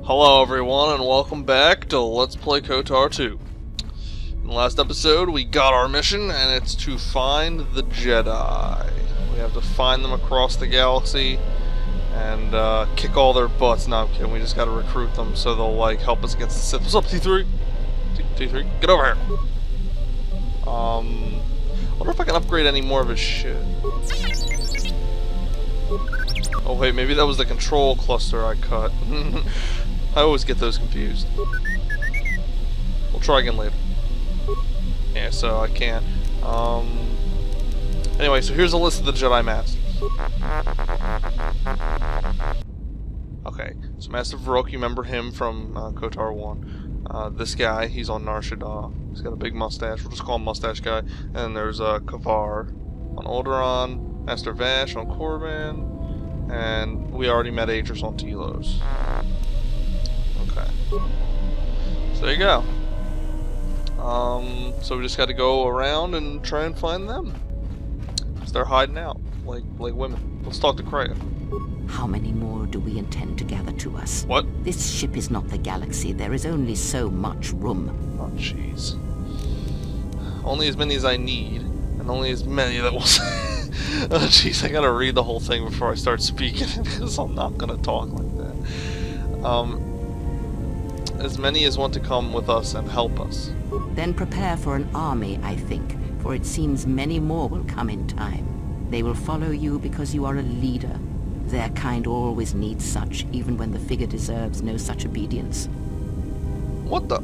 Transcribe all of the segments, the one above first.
Hello everyone and welcome back to Let's Play KotOR 2. In the last episode we got our mission and it's to find the Jedi. We have to find them across the galaxy and kick all their butts. No, I'm kidding, we just gotta recruit them so they'll like help us against the Sith. What's up T3? T3, get over here. I wonder if I can upgrade any more of his shit. Oh wait, maybe that was the control cluster I cut. I always get those confused. We'll try again later. Yeah, so I can't. Anyway, so here's a list of the Jedi Masters. Okay, so Master Varrock, you remember him from KotOR 1. This guy, he's on Nar Shaddaa. He's got a big mustache. We'll just call him Mustache Guy. And then there's KotOR on Alderaan, Master Vash on Korriban, and we already met Aegis on Telos. Okay. So there you go. So we just got to go around and try and find them. Because they're hiding out, like women. Let's talk to Kreia. How many more do we intend to gather to us? What? This ship is not the galaxy. There is only so much room. Oh, jeez. Only as many as I need, and only as many that will... Oh, jeez, I gotta read the whole thing before I start speaking, because I'm not gonna talk like that. As many as want to come with us and help us. Then prepare for an army, I think, for it seems many more will come in time. They will follow you because you are a leader. Their kind always needs such, even when the figure deserves no such obedience. What the?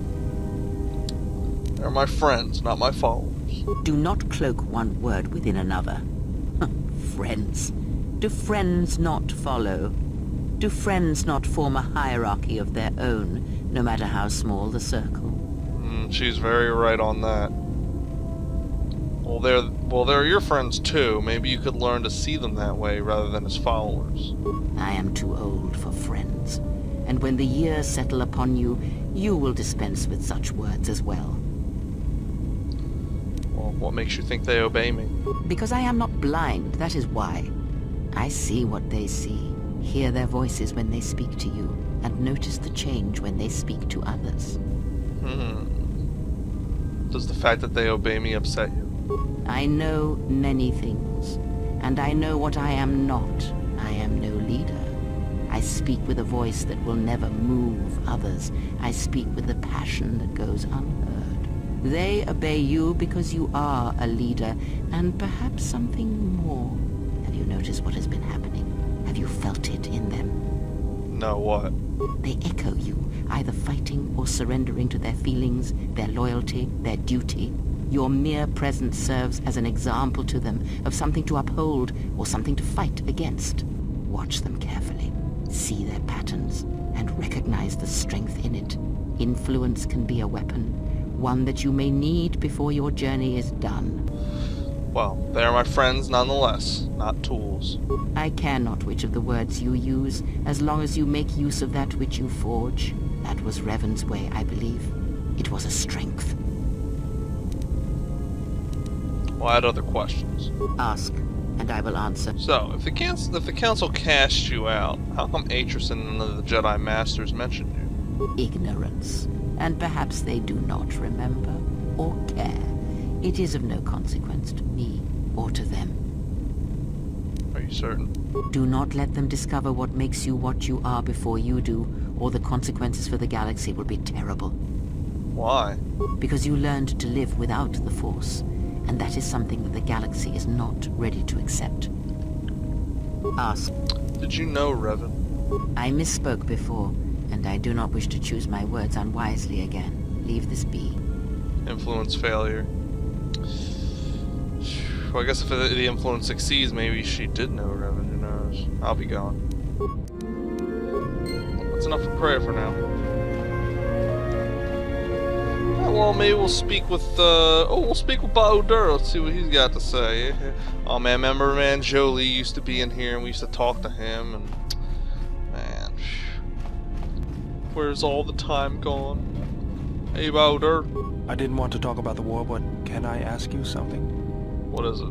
They're my friends, not my followers. Do not cloak one word within another. Friends. Do friends not follow? Do friends not form a hierarchy of their own, no matter how small the circle? She's very right on that. Well, they're your friends too. Maybe you could learn to see them that way rather than as followers. I am too old for friends, and when the years settle upon you, you will dispense with such words as well. Well, what makes you think they obey me? Because I am not blind, that is why. I see what they see, hear their voices when they speak to you, and notice the change when they speak to others. Does the fact that they obey me upset you? I know many things, and I know what I am not. I am no leader. I speak with a voice that will never move others. I speak with the passion that goes unheard. They obey you because you are a leader, and perhaps something more. Have you noticed what has been happening? Have you felt it in them? No, what? They echo you, either fighting or surrendering to their feelings, their loyalty, their duty. Your mere presence serves as an example to them of something to uphold or something to fight against. Watch them carefully, see their patterns, and recognize the strength in it. Influence can be a weapon, one that you may need before your journey is done. Well, they are my friends nonetheless, not tools. I care not which of the words you use, as long as you make use of that which you forge. That was Revan's way, I believe. It was a strength. Well, I had other questions. Ask, and I will answer. So, if the council cast you out, how come Aegis and none of the Jedi Masters mentioned you? Ignorance. And perhaps they do not remember or care. It is of no consequence to me or to them. Are you certain? Do not let them discover what makes you what you are before you do, or the consequences for the galaxy will be terrible. Why? Because you learned to live without the Force, and that is something that the galaxy is not ready to accept. Ask. Did you know Revan? I misspoke before, and I do not wish to choose my words unwisely again. Leave this be. Influence failure. Well, I guess if the influence succeeds, maybe she did know Revan, who knows? I'll be gone. That's enough for prayer for now. Well, maybe we'll speak with, we'll speak with KotOR. Let's see what he's got to say. Oh man, remember, man, Jolie used to be in here and we used to talk to him, and man, where's all the time gone? Hey, KotOR. I didn't want to talk about the war, but can I ask you something? What is it?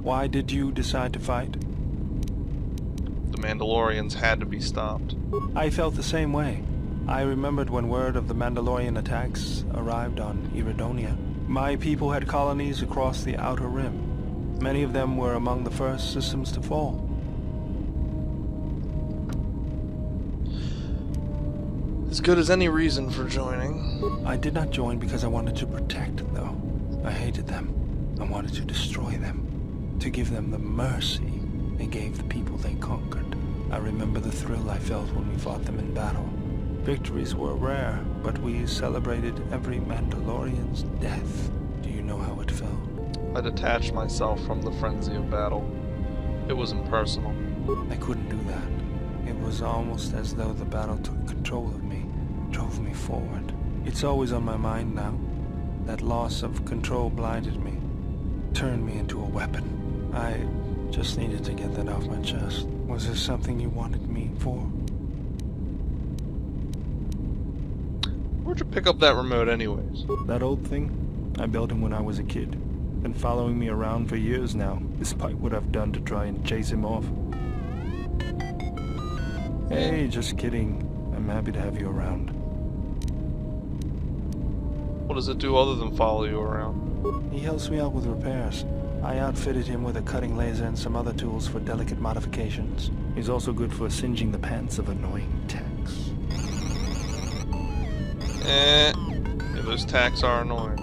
Why did you decide to fight? The Mandalorians had to be stopped. I felt the same way. I remembered when word of the Mandalorian attacks arrived on Iridonia. My people had colonies across the Outer Rim. Many of them were among the first systems to fall. As good as any reason for joining. I did not join because I wanted to protect, though. I hated them. I wanted to destroy them. To give them the mercy they gave the people they conquered. I remember the thrill I felt when we fought them in battle. Victories were rare, but we celebrated every Mandalorian's death. Do you know how it felt? I detached myself from the frenzy of battle. It was impersonal. I couldn't do that. It was almost as though the battle took control of me, drove me forward. It's always on my mind now. That loss of control blinded me, turned me into a weapon. I just needed to get that off my chest. Was there something you wanted me for? Where'd you pick up that remote anyways? That old thing? I built him when I was a kid. Been following me around for years now, despite what I've done to try and chase him off. Hey, just kidding. I'm happy to have you around. What does it do other than follow you around? He helps me out with repairs. I outfitted him with a cutting laser and some other tools for delicate modifications. He's also good for singeing the pants of annoying techs. Yeah, those tacks are annoying.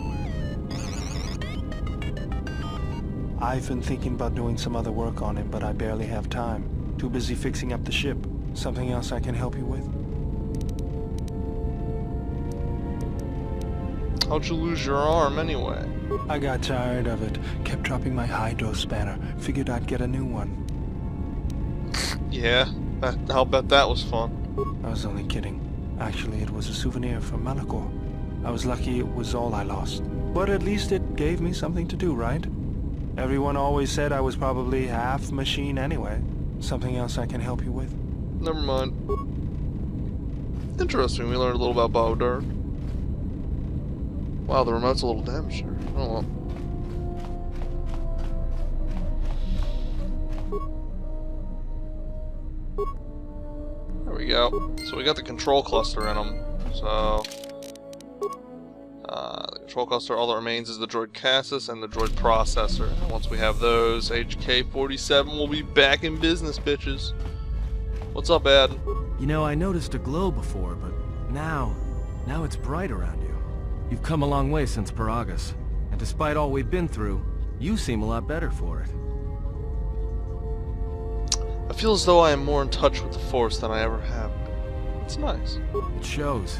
I've been thinking about doing some other work on him, but I barely have time. Too busy fixing up the ship. Something else I can help you with? How'd you lose your arm anyway? I got tired of it. Kept dropping my hydro spanner. Figured I'd get a new one. Yeah, I'll bet that was fun. I was only kidding. Actually, it was a souvenir from Malachor. I was lucky it was all I lost. But at least it gave me something to do, right? Everyone always said I was probably half machine anyway. Something else I can help you with? Never mind. Interesting, we learned a little about Bowdart. Wow, the remote's a little damaged here. Oh well. There we go. So we got the control cluster in them. So the control cluster, all that remains is the droid chassis and the droid processor. And once we have those, HK-47 will be back in business, bitches. What's up, Ed? You know, I noticed a glow before, but now it's bright around you. You've come a long way since Paragus, and despite all we've been through, you seem a lot better for it. I feel as though I am more in touch with the Force than I ever have been. It's nice. It shows.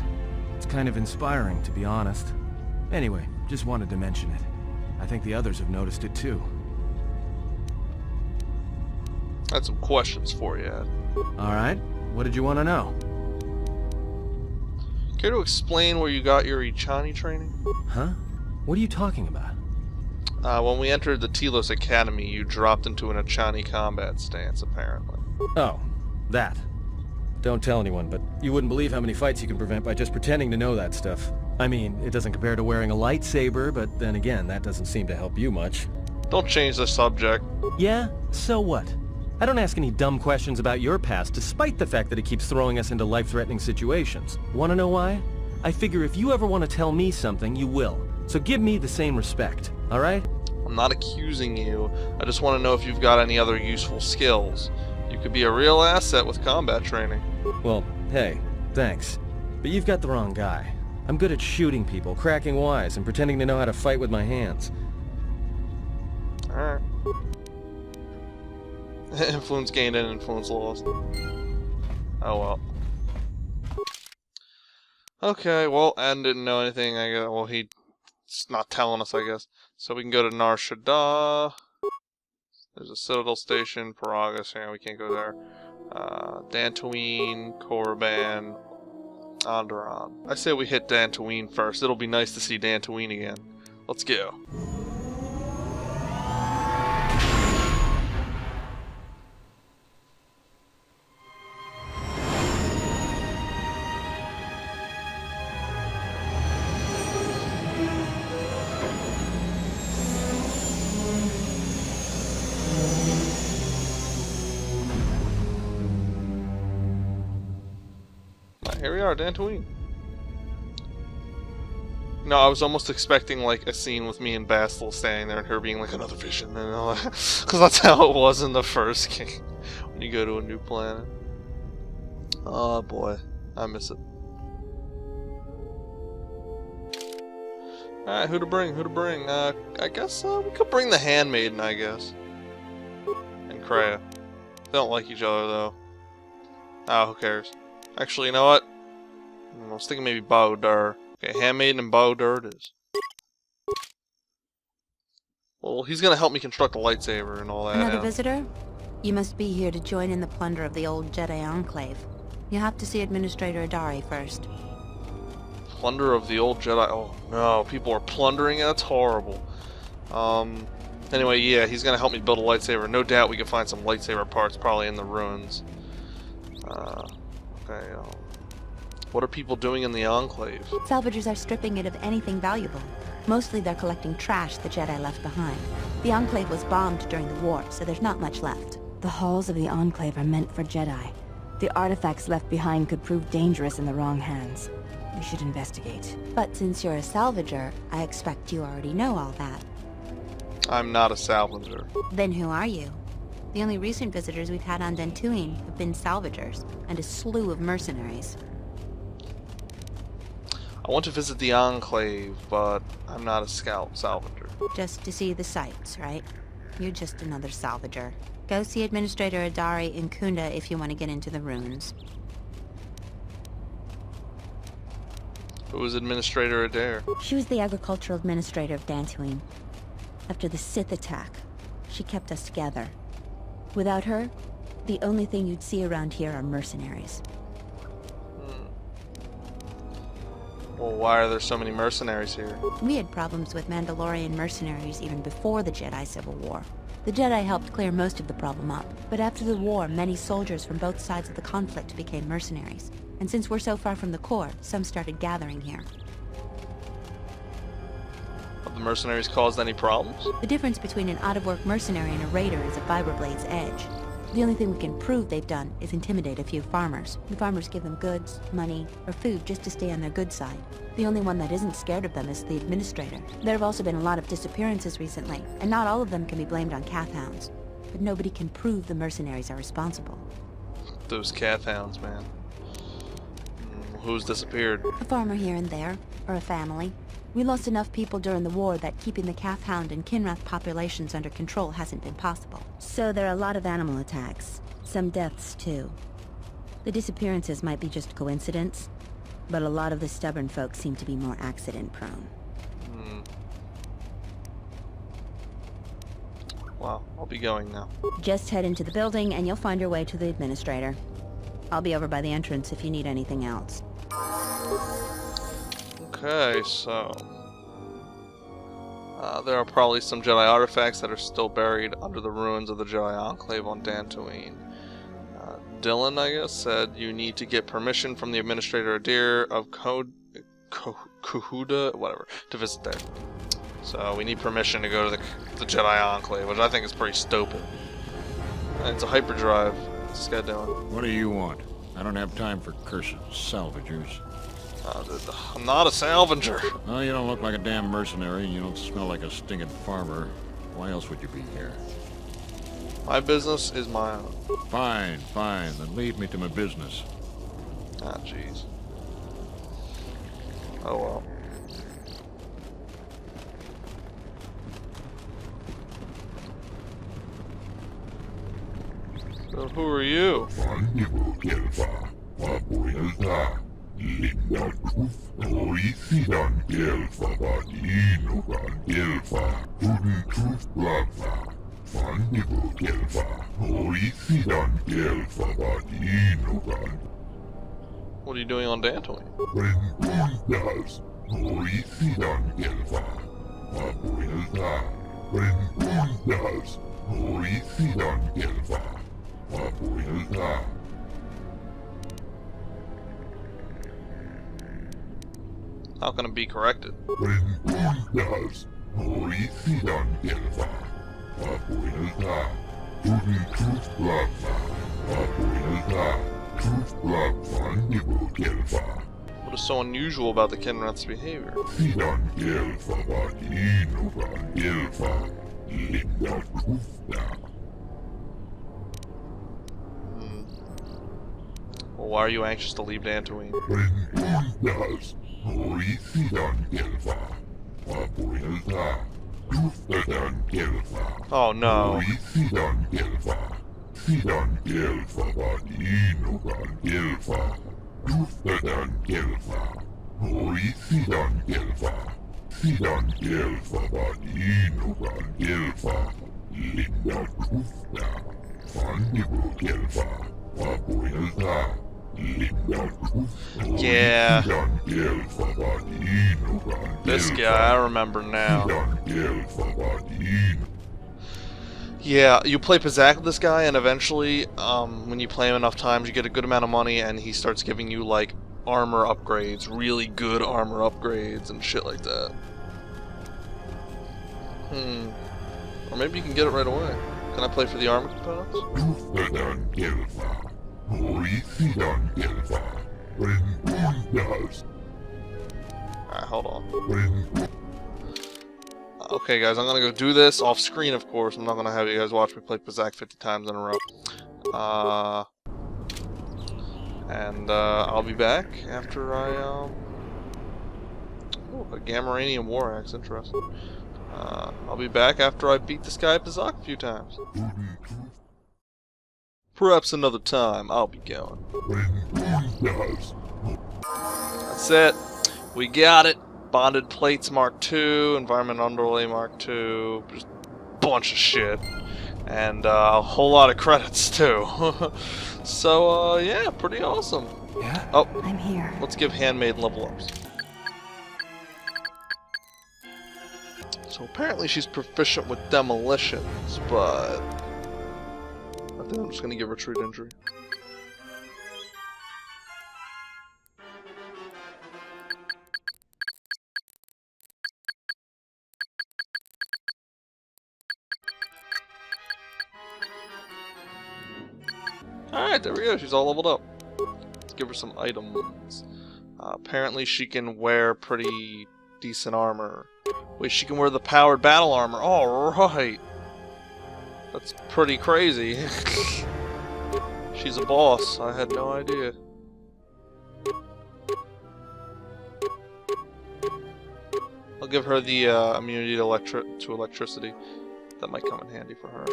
It's kind of inspiring, to be honest. Anyway, just wanted to mention it. I think the others have noticed it too. I had some questions for you, Ed. Alright, what did you want to know? Care to explain where you got your Ichani training? Huh? What are you talking about? When we entered the Telos Academy, you dropped into an Ichani combat stance, apparently. Oh, that. Don't tell anyone, but you wouldn't believe how many fights you can prevent by just pretending to know that stuff. I mean, it doesn't compare to wearing a lightsaber, but then again, that doesn't seem to help you much. Don't change the subject. Yeah? So what? I don't ask any dumb questions about your past, despite the fact that it keeps throwing us into life-threatening situations. Want to know why? I figure if you ever want to tell me something, you will. So give me the same respect, alright? I'm not accusing you. I just want to know if you've got any other useful skills. You could be a real asset with combat training. Well, hey, thanks. But you've got the wrong guy. I'm good at shooting people, cracking wise, and pretending to know how to fight with my hands. Alright. Influence gained and influence lost. Oh well. Okay, well, Adam didn't know anything. I guess. Well, he's not telling us, I guess. So we can go to Nar Shaddaa. There's a Citadel station, Paragus. Yeah, we can't go there. Dantooine, Korriban, Onderon. I say we hit Dantooine first. It'll be nice to see Dantooine again. Let's go. Here we are, Dantooine. No, I was almost expecting like a scene with me and Bastel standing there and her being like another vision and all that. Because that's how it was in the first game. When you go to a new planet. Oh boy, I miss it. Alright, who to bring? Who to bring? I guess we could bring the Handmaiden, I guess. And Kreia. They don't like each other though. Ah, who cares? Actually, you know what? I was thinking maybe KotOR. Okay, Handmaiden and KotOR it is. Well, he's gonna help me construct a lightsaber and all that. Another now. visitor? You must be here to join in the plunder of the old Jedi Enclave. You have to see Administrator Adari first. Plunder of the old Jedi. Oh no, people are plundering it. That's horrible. Anyway, yeah, he's gonna help me build a lightsaber. No doubt we can find some lightsaber parts probably in the ruins. Okay. What are people doing in the Enclave? Salvagers are stripping it of anything valuable. Mostly they're collecting trash the Jedi left behind. The Enclave was bombed during the war, so there's not much left. The halls of the Enclave are meant for Jedi. The artifacts left behind could prove dangerous in the wrong hands. We should investigate. But since you're a salvager, I expect you already know all that. I'm not a salvager. Then who are you? The only recent visitors we've had on Dantooine have been salvagers, and a slew of mercenaries. I want to visit the Enclave, but I'm not a salvager. Just to see the sights, right? You're just another salvager. Go see Administrator Adari in Kunda if you want to get into the ruins. Who was Administrator Adair? She was the agricultural administrator of Dantooine. After the Sith attack, she kept us together. Without her, the only thing you'd see around here are mercenaries. Well, why are there so many mercenaries here? We had problems with Mandalorian mercenaries even before the Jedi Civil War. The Jedi helped clear most of the problem up, but after the war, many soldiers from both sides of the conflict became mercenaries. And since we're so far from the core, some started gathering here. Have the mercenaries caused any problems? The difference between an out-of-work mercenary and a raider is a vibra-blade's edge. The only thing we can prove they've done is intimidate a few farmers. The farmers give them goods, money, or food just to stay on their good side. The only one that isn't scared of them is the administrator. There have also been a lot of disappearances recently, and not all of them can be blamed on Cath hounds. But nobody can prove the mercenaries are responsible. Those Cath hounds, man. Who's disappeared? A farmer here and there, or a family. We lost enough people during the war that keeping the Cath hound and Kinrath populations under control hasn't been possible. So there are a lot of animal attacks. Some deaths, too. The disappearances might be just coincidence, but a lot of the stubborn folk seem to be more accident-prone. Well, I'll be going now. Just head into the building and you'll find your way to the administrator. I'll be over by the entrance if you need anything else. Okay, so... there are probably some Jedi artifacts that are still buried under the ruins of the Jedi Enclave on Dantooine. Dylan, I guess, said you need to get permission from the Administrator Adair of Kahuda, whatever, to visit there. So we need permission to go to the Jedi Enclave, which I think is pretty stupid. And it's a hyperdrive. What's this guy doing? What do you want? I don't have time for cursed salvagers. I'm not a salvager. Well, you don't look like a damn mercenary, and you don't smell like a stinking farmer. Why else would you be here? My business is my own. Fine, fine. Then lead me to my business. Ah, jeez. Oh well. So who are you? What are you doing on Dantooine? How can it be corrected? What is so unusual about the Kinrat's behavior? Well, why are you anxious to leave Dantooine? Oh no. Yeah. This guy, I remember now. Yeah, you play Pizak with this guy, and eventually, when you play him enough times, you get a good amount of money, and he starts giving you, like, armor upgrades, really good armor upgrades, and shit like that. Or maybe you can get it right away. Can I play for the armor components? Alright, hold on. Okay, guys, I'm gonna go do this off screen, of course. I'm not gonna have you guys watch me play Pizak 50 times in a row. I'll be back after I, oh, a Gamoranian War Axe, interesting. I'll be back after I beat this guy at Pizak a few times. Perhaps another time, I'll be going. That's it. We got it. Bonded Plates Mark II, Environment Underlay Mark II, just a bunch of shit. And a whole lot of credits, too. So, yeah, pretty awesome. Yeah? Oh, I'm here. let's give Handmaiden level ups. So apparently she's proficient with demolitions, but I think I'm just gonna give her treat injury. Alright, there we go. She's all leveled up. Let's give her some items. Apparently she can wear pretty decent armor. Wait, she can wear the powered battle armor. Alright. That's pretty crazy. She's a boss. I had no idea. I'll give her the immunity to electricity. That might come in handy for her.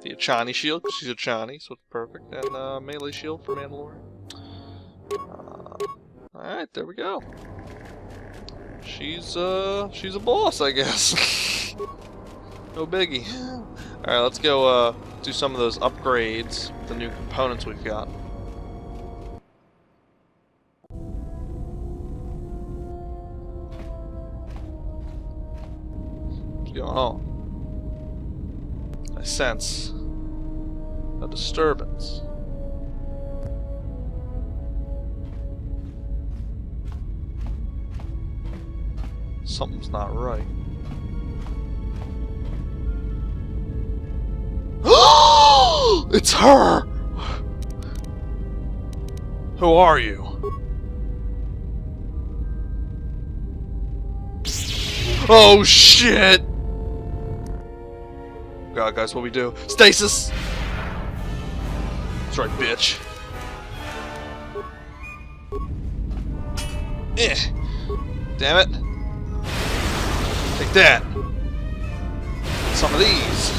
The Achani shield, because she's Achani, so it's perfect. And melee shield for Mandalorian. Alright, there we go. She's a boss, I guess. No biggie. Alright, let's go do some of those upgrades, the new components we've got. What's going on? I sense a disturbance. Something's not right. It's her! Who are you? Oh shit! God, guys, what we do? Stasis! That's right, bitch. Damn it. Take that. Some of these.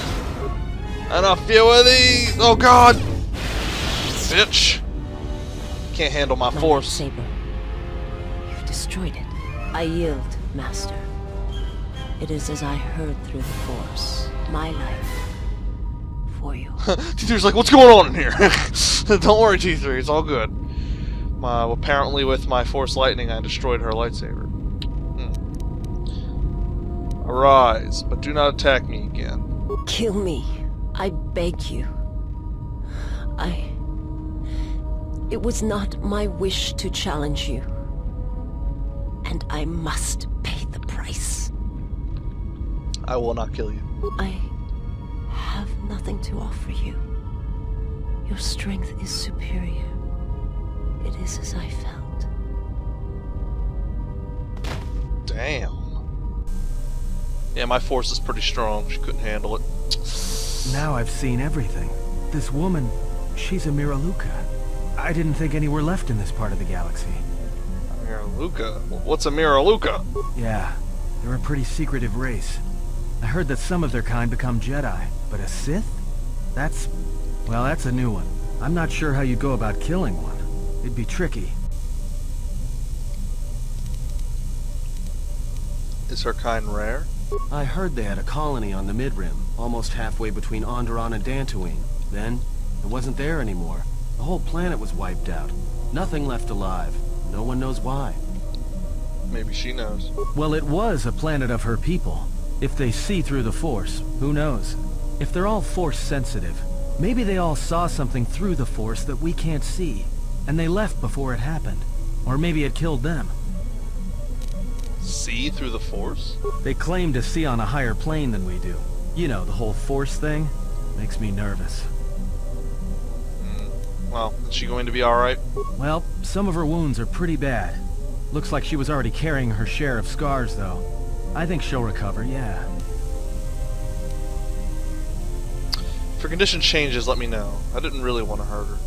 And a few of these. Oh god! Bitch. Can't handle my force. Saber. You've destroyed it. I yield, Master. It is as I heard through the Force. My life. For you. T3's like, what's going on in here? Don't worry, T3, it's all good. Apparently with my Force Lightning, I destroyed her lightsaber. Arise, but do not attack me again. Kill me. I beg you. It was not my wish to challenge you. And I must pay the price. I will not kill you. I have nothing to offer you. Your strength is superior. It is as I felt. Damn. Yeah, my force is pretty strong. She couldn't handle it. Now I've seen everything. This woman, she's a Miraluka. I didn't think any were left in this part of the galaxy. Miraluka? What's a Miraluka? Yeah, they're a pretty secretive race. I heard that some of their kind become Jedi, but a Sith? That's a new one. I'm not sure how you'd go about killing one. It'd be tricky. Is her kind rare? I heard they had a colony on the Mid-Rim, almost halfway between Onderon and Dantooine. Then, it wasn't there anymore. The whole planet was wiped out. Nothing left alive. No one knows why. Maybe she knows. Well, it was a planet of her people. If they see through the Force, who knows? If they're all Force sensitive, maybe they all saw something through the Force that we can't see, and they left before it happened. Or maybe it killed them. See through the Force? They claim to see on a higher plane than we do. You know, the whole Force thing makes me nervous. Well, is she going to be alright? Well, some of her wounds are pretty bad. Looks like she was already carrying her share of scars, though. I think she'll recover, yeah. If her condition changes, let me know. I didn't really want to hurt her.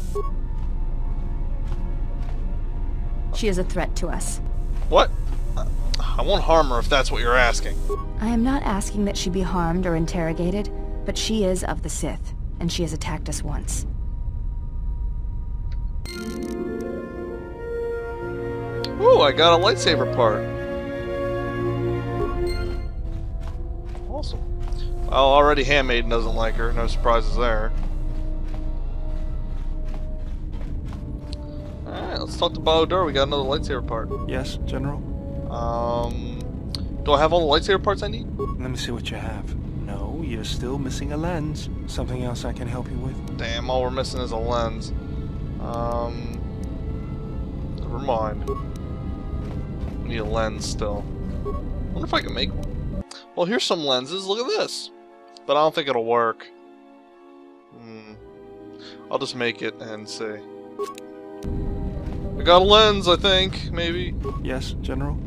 She is a threat to us. What? I won't harm her if that's what you're asking. I am not asking that she be harmed or interrogated, but she is of the Sith, and she has attacked us once. Ooh, I got a lightsaber part. Awesome. Well, already Handmaiden doesn't like her. No surprises there. Alright, let's talk to KotOR. We got another lightsaber part. Yes, General? Do I have all the lightsaber parts I need? Let me see what you have. No, you're still missing a lens. Something else I can help you with? Damn, all we're missing is a lens. Never mind. We need a lens still. Wonder if I can make one. Well, here's some lenses. Look at this. But I don't think it'll work. I'll just make it and see. I got a lens, I think. Maybe. Yes, General?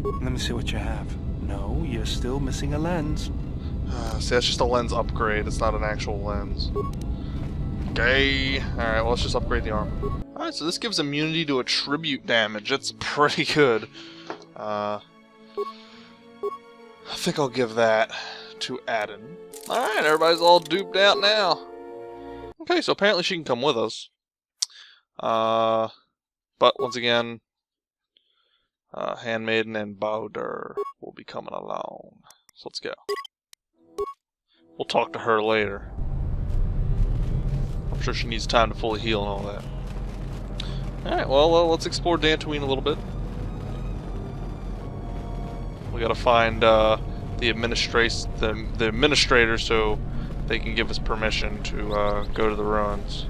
Let me see what you have. No, you're still missing a lens. See, that's just a lens upgrade. It's not an actual lens. Okay. Alright, well, let's just upgrade the armor. Alright, so this gives immunity to attribute damage. That's pretty good. I think I'll give that to Adam. Alright, everybody's all duped out now. Okay, so apparently she can come with us. But once again, Handmaiden and KotOR will be coming along. So let's go. We'll talk to her later. I'm sure she needs time to fully heal and all that. Alright, well, let's explore Dantooine a little bit. We gotta find the administrator so they can give us permission to go to the ruins.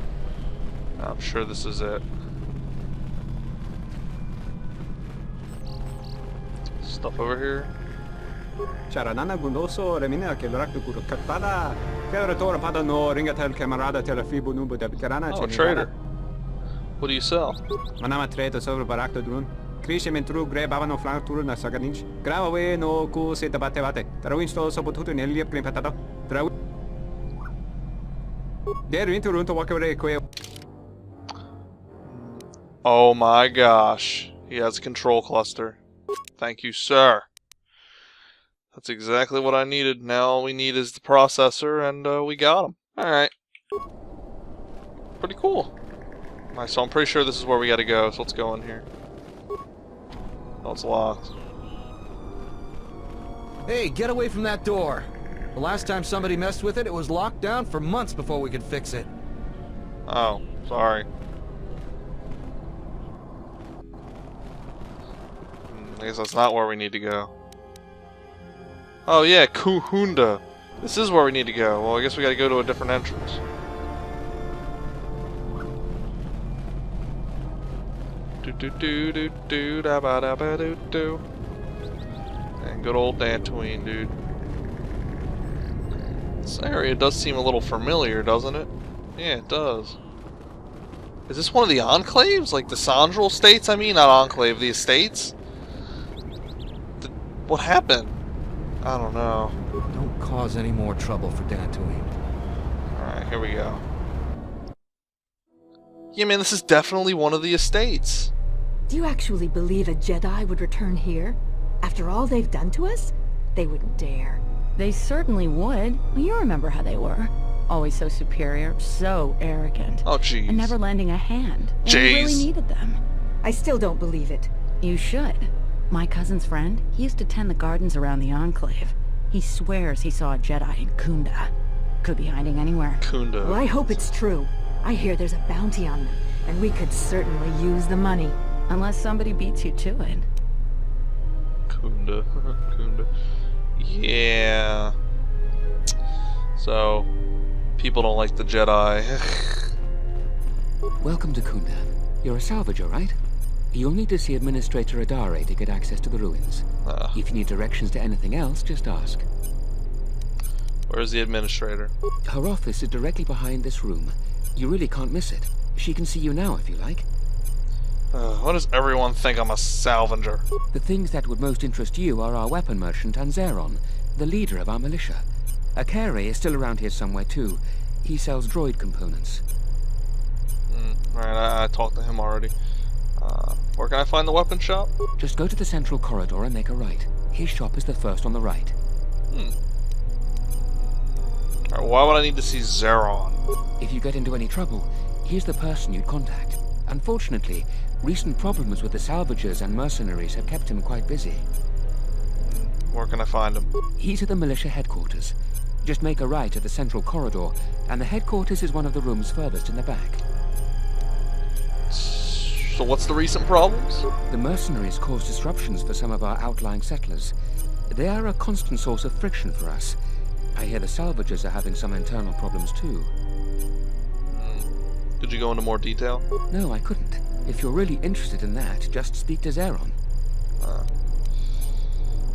I'm sure this is it. Stuff over here. Charanana gunoso remina che l'orakto guru katpada che tora pada no ringatel camarada tela fibu numbu de veterana. Oh, trader. What do you sell? Manama trade sobre barakto drun. Krishe mentru gre bavano flank tour na sagadinch. Grave no ku se tabate bate. Tarawin sto so potuto nel liep green patata. Traw. Der into run to walk away ko. Oh my gosh. He has a control cluster. Thank you, sir. That's exactly what I needed. Now all we need is the processor, and we got him. Alright. Pretty cool. Alright, so I'm pretty sure this is where we gotta go, so let's go in here. Oh, it's locked. Hey, get away from that door. The last time somebody messed with it, it was locked down for months before we could fix it. Oh, sorry. I guess that's not where we need to go. Oh yeah, Kuhunda. This is where we need to go. Well, I guess we gotta go to a different entrance. Do do do do do da ba da ba do do. And good old Dantooine, dude. This area does seem a little familiar, doesn't it? Yeah, it does. Is this one of the enclaves? Like the Sandral states, I mean? Not enclave, the estates? What happened? I don't know. Don't cause any more trouble for Dantooine. Alright, here we go. Yeah, man, this is definitely one of the estates. Do you actually believe a Jedi would return here? After all they've done to us? They wouldn't dare. They certainly would. You remember how they were. Always so superior, so arrogant. Oh, jeez. And never lending a hand when Jeez. we really needed them. I still don't believe it. You should. My cousin's friend, he used to tend the gardens around the Enclave. He swears he saw a Jedi in Kunda. Could be hiding anywhere. Kunda. Well, I hope it's true. I hear there's a bounty on them, and we could certainly use the money. Unless somebody beats you to it. Kunda. Kunda. Yeah. So, people don't like the Jedi. Welcome to Kunda. You're a salvager, right? You'll need to see Administrator Adare to get access to the ruins. If you need directions to anything else, just ask. Where's the Administrator? Her office is directly behind this room. You really can't miss it. She can see you now if you like. Why does everyone think I'm a salvager? The things that would most interest you are our weapon merchant Anzeron, the leader of our militia. Akere is still around here somewhere too. He sells droid components. Alright, I talked to him already. Where can I find the weapon shop? Just go to the central corridor and make a right. His shop is the first on the right. Alright, why would I need to see Zeron? If you get into any trouble, he's the person you'd contact. Unfortunately, recent problems with the salvagers and mercenaries have kept him quite busy. Where can I find him? He's at the militia headquarters. Just make a right at the central corridor, and the headquarters is one of the rooms furthest in the back. So what's the recent problems? The mercenaries cause disruptions for some of our outlying settlers. They are a constant source of friction for us. I hear the salvagers are having some internal problems too. Could you go into more detail? No, I couldn't. If you're really interested in that, just speak to Zeron.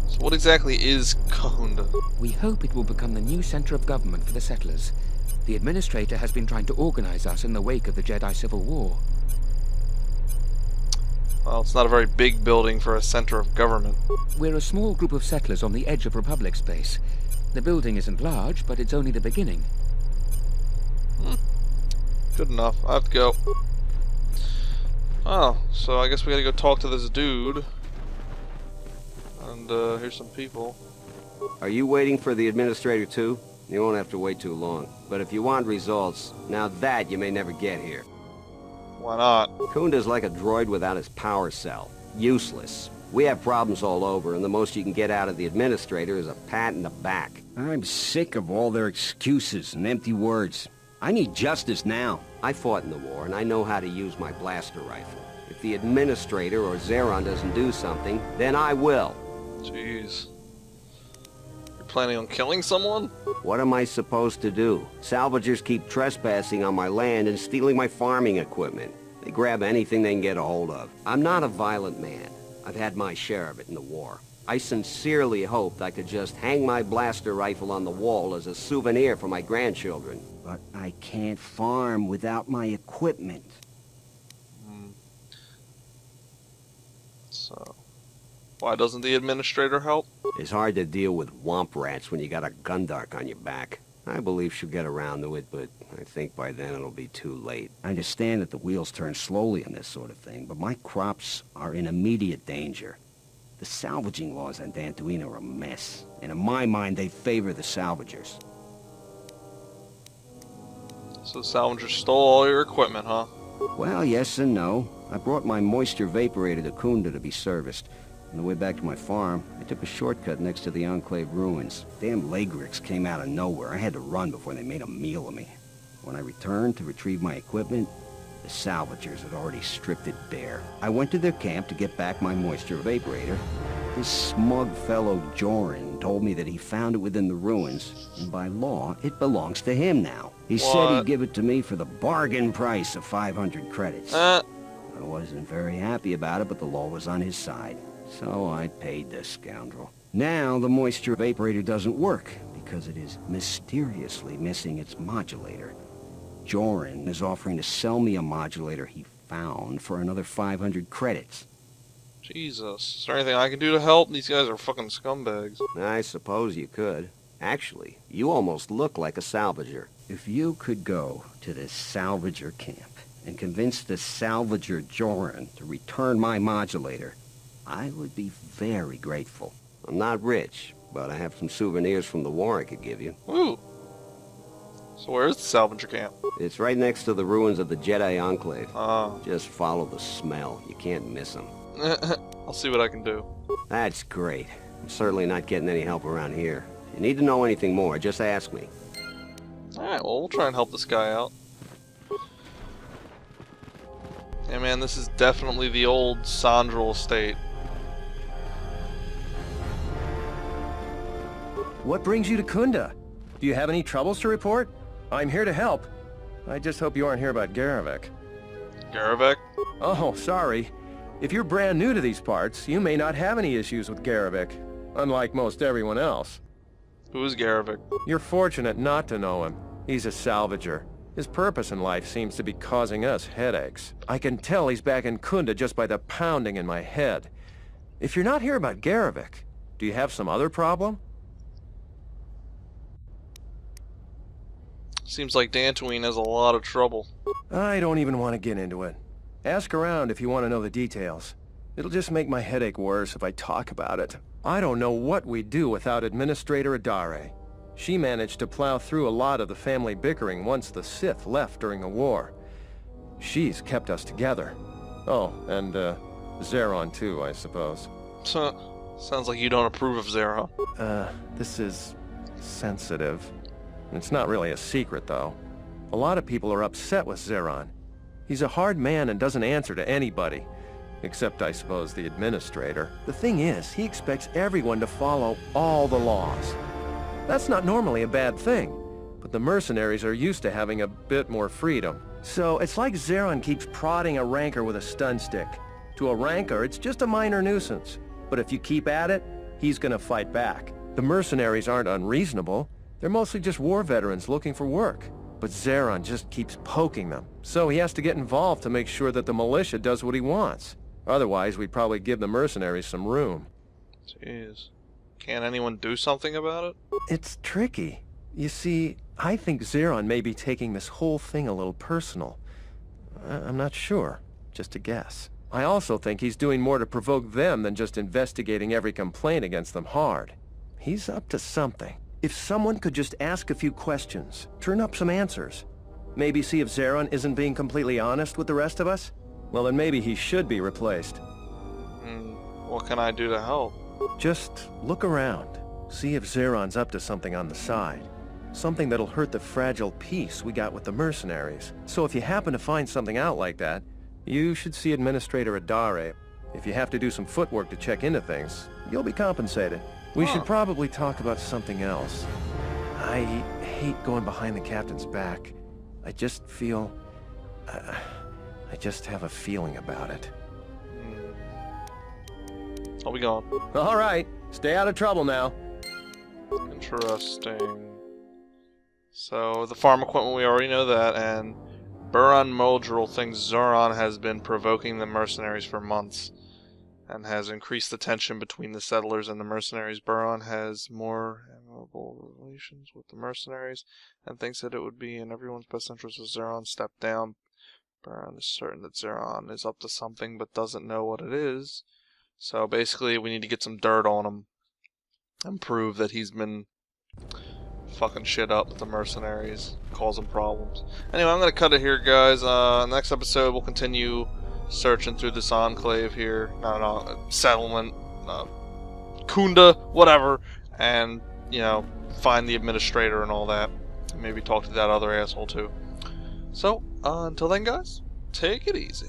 So what exactly is Kunda? We hope it will become the new center of government for the settlers. The Administrator has been trying to organize us in the wake of the Jedi Civil War. Well, it's not a very big building for a center of government. We're a small group of settlers on the edge of Republic space. The building isn't large, but it's only the beginning. Good enough. I have to go. Oh, so I guess we gotta go talk to this dude. And here's some people. Are you waiting for the Administrator too? You won't have to wait too long. But if you want results, now that you may never get here. Why not? Kunda's like a droid without his power cell. Useless. We have problems all over, and the most you can get out of the Administrator is a pat in the back. I'm sick of all their excuses and empty words. I need justice now. I fought in the war, and I know how to use my blaster rifle. If the Administrator or Zeron doesn't do something, then I will. Jeez. You're planning on killing someone? What am I supposed to do? Salvagers keep trespassing on my land and stealing my farming equipment. They grab anything they can get a hold of. I'm not a violent man. I've had my share of it in the war. I sincerely hoped I could just hang my blaster rifle on the wall as a souvenir for my grandchildren. But I can't farm without my equipment. So, why doesn't the Administrator help? It's hard to deal with womp rats when you got a gundark on your back. I believe she'll get around to it, but I think by then it'll be too late. I understand that the wheels turn slowly on this sort of thing, but my crops are in immediate danger. The salvaging laws on Dantooine are a mess, and in my mind they favor the salvagers. So Salvager stole all your equipment, huh? Well, yes and no. I brought my moisture vaporator to Kunda to be serviced. On the way back to my farm, I took a shortcut next to the Enclave ruins. Damn Lagrix came out of nowhere. I had to run before they made a meal of me. When I returned to retrieve my equipment, the salvagers had already stripped it bare. I went to their camp to get back my moisture vaporator. This smug fellow Joran told me that he found it within the ruins, and by law, it belongs to him now. He said he'd give it to me for the bargain price of 500 credits. I wasn't very happy about it, but the law was on his side. So I paid this scoundrel. Now the moisture vaporator doesn't work because it is mysteriously missing its modulator. Joran is offering to sell me a modulator he found for another 500 credits. Jesus. Is there anything I can do to help? These guys are fucking scumbags. I suppose you could. Actually, you almost look like a salvager. If you could go to this salvager camp and convince the salvager Joran to return my modulator, I would be very grateful. I'm not rich, but I have some souvenirs from the war I could give you. Ooh. So where's the salvager camp? It's right next to the ruins of the Jedi Enclave. Oh. Just follow the smell. You can't miss them. I'll see what I can do. That's great. I'm certainly not getting any help around here. If you need to know anything more, just ask me. Alright, well, we'll try and help this guy out. Yeah, man, this is definitely the old Sandral estate. What brings you to Kunda? Do you have any troubles to report? I'm here to help. I just hope you aren't here about Garavek. Garavek? Oh, sorry. If you're brand new to these parts, you may not have any issues with Garavek, unlike most everyone else. Who is Garavek? You're fortunate not to know him. He's a salvager. His purpose in life seems to be causing us headaches. I can tell he's back in Kunda just by the pounding in my head. If you're not here about Garavek, do you have some other problem? Seems like Dantooine has a lot of trouble. I don't even want to get into it. Ask around if you want to know the details. It'll just make my headache worse if I talk about it. I don't know what we'd do without Administrator Adare. She managed to plow through a lot of the family bickering once the Sith left during the war. She's kept us together. Oh, and Zeron too, I suppose. Sounds like you don't approve of Zeron. This is sensitive. It's not really a secret, though. A lot of people are upset with Zeron. He's a hard man and doesn't answer to anybody. Except, I suppose, the Administrator. The thing is, he expects everyone to follow all the laws. That's not normally a bad thing, but the mercenaries are used to having a bit more freedom. So it's like Zeron keeps prodding a rancor with a stun stick. To a rancor, it's just a minor nuisance. But if you keep at it, he's gonna fight back. The mercenaries aren't unreasonable. They're mostly just war veterans looking for work. But Zeron just keeps poking them, so he has to get involved to make sure that the militia does what he wants. Otherwise, we'd probably give the mercenaries some room. Jeez. Can't anyone do something about it? It's tricky. You see, I think Zeron may be taking this whole thing a little personal. I'm not sure. Just a guess. I also think he's doing more to provoke them than just investigating every complaint against them hard. He's up to something. If someone could just ask a few questions, turn up some answers, maybe see if Zeron isn't being completely honest with the rest of us, well then maybe he should be replaced. What can I do to help? Just look around. See if Zeron's up to something on the side. Something that'll hurt the fragile peace we got with the mercenaries. So if you happen to find something out like that, you should see Administrator Adare. If you have to do some footwork to check into things, you'll be compensated. We should probably talk about something else. I hate going behind the captain's back. I just feel... I just have a feeling about it. I'll be gone. All right. Stay out of trouble now. Interesting. So, the farm equipment, we already know that, and Buron Moldril thinks Zeron has been provoking the mercenaries for months, and has increased the tension between the settlers and the mercenaries. Buron has more amicable relations with the mercenaries, and thinks that it would be in everyone's best interest if Zeron stepped down. Buron is certain that Zeron is up to something, but doesn't know what it is. So basically, we need to get some dirt on him, and prove that he's been fucking shit up with the mercenaries, causing problems. Anyway, I'm going to cut it here, guys. Next episode, we'll continue searching through this enclave here, settlement, Kunda, whatever, and, you know, find the administrator and all that, and maybe talk to that other asshole too. So, until then, guys, take it easy.